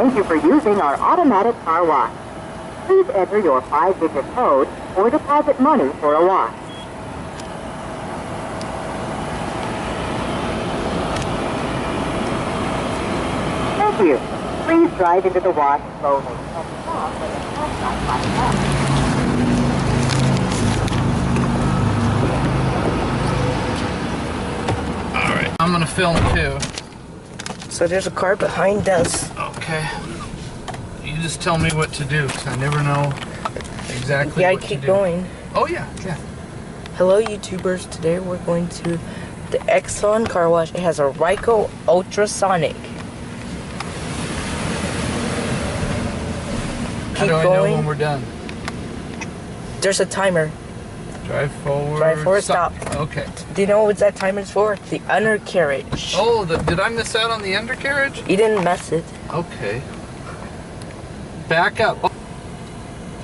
Thank you for using our automatic car wash. Please enter your 5-digit code or deposit money for a wash. Thank you. Please drive into the wash slowly and stop when the flashlight lights up. Alright, I'm gonna film too. So there's a car behind us. Okay. You just tell me what to do, because I never know exactly what to do. Yeah, keep going. Oh yeah, yeah. Hello YouTubers, today we're going to the Exxon car wash. It has a Ryko Ultrasonic. How do I know when we're done? There's a timer. Drive forward. Drive forward, stop. Okay. Do you know what that timer's for? The undercarriage. Oh, did I miss out on the undercarriage? You didn't mess it. Okay. Back up.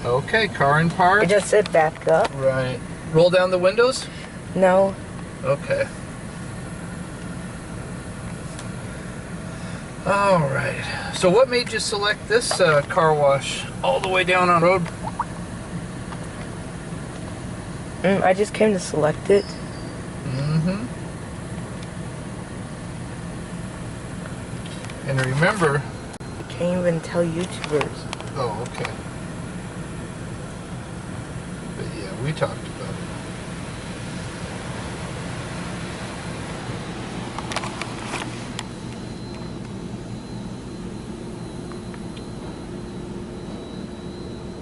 Okay, car in park. It just said back up. Right. Roll down the windows? No. Okay. Alright. So what made you select this car wash all the way down on the road? I just came to select it. Mm-hmm. And remember... I can't even tell YouTubers. Oh, okay. But yeah, we talked about it.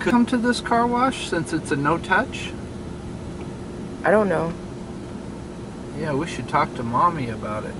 Could come to this car wash since it's a no-touch? I don't know. Yeah, we should talk to Mommy about it.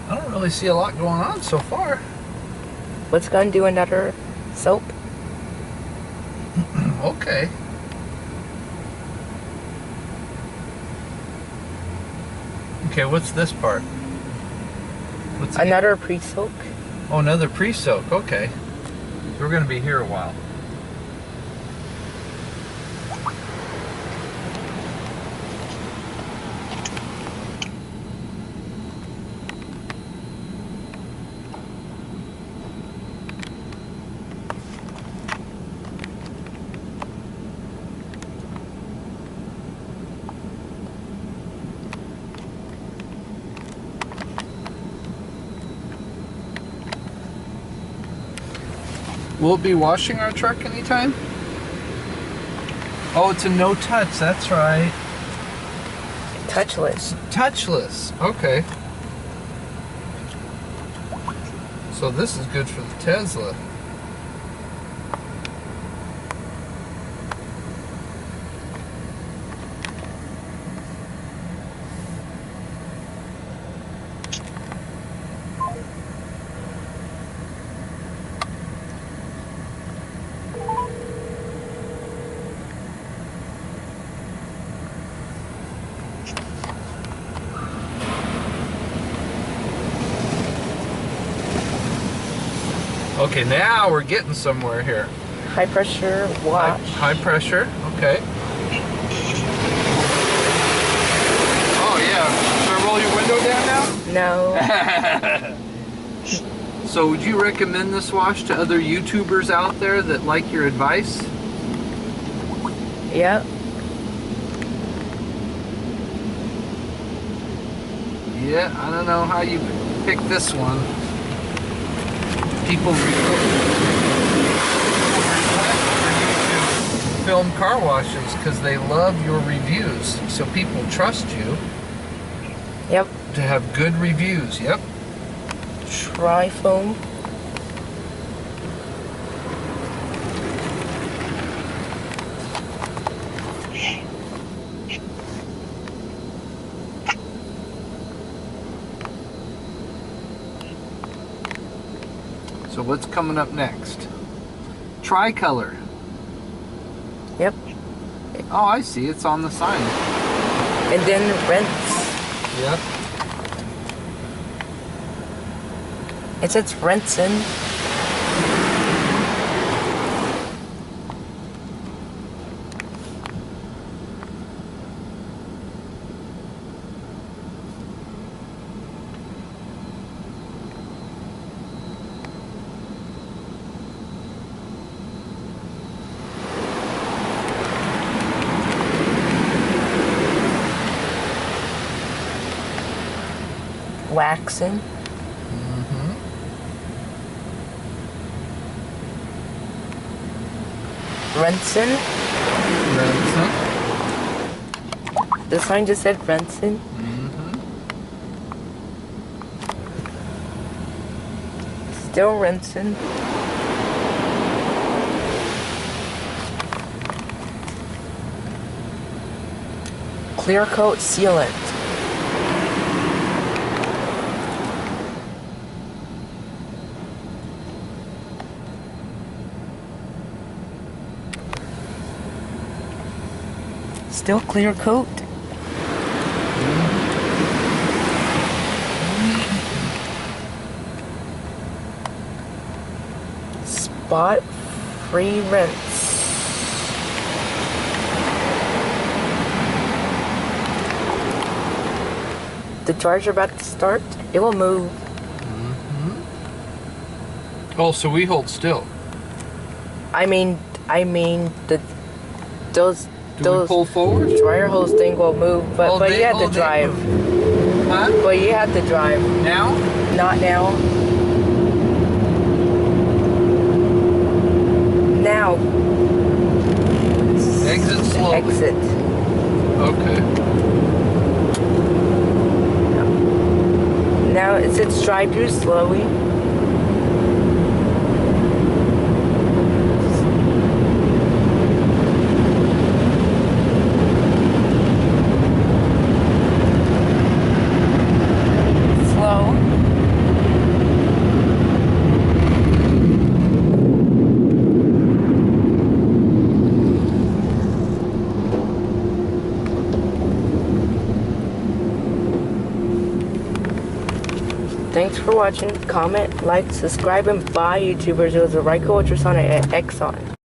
I don't really see a lot going on so far. Let's go and do another soap. Okay. Okay, what's this part? What's Another pre-soak. Oh, another pre-soak. Okay. So we're going to be here a while. Will it be washing our truck anytime? Oh, it's a no-touch, that's right. Touchless. Touchless, okay. So this is good for the Tesla. Okay, now we're getting somewhere here. High pressure wash. High pressure, okay. Oh yeah, should I roll your window down now? No. So would you recommend this wash to other YouTubers out there that like your advice? Yep. Yeah, I don't know how you picked this one. People request for you to film car washes because they love your reviews. So people trust you. Yep. To have good reviews. Yep. Tri-foam. what's coming up next? Tricolor. Yep. Oh, I see. It's on the sign. And then rinse. Yep. It says rinsing. Waxing. Rinsing. Rinsing. The sign just said rinsing. Still rinsing. Clear coat sealant. Still clear coat. Spot free rinse. The dryer's about to start. It will move. Oh, so we hold still. I mean those Do we pull forward? dryer hose thing will move, but you have to drive. Huh? But you have to drive. Now? Not now. Now. Exit slowly. Exit. Okay. Now it says drive through slowly. Thanks for watching. Comment, like, subscribe, and bye, YouTubers. It was a Ryko Ultrasonic at Exxon.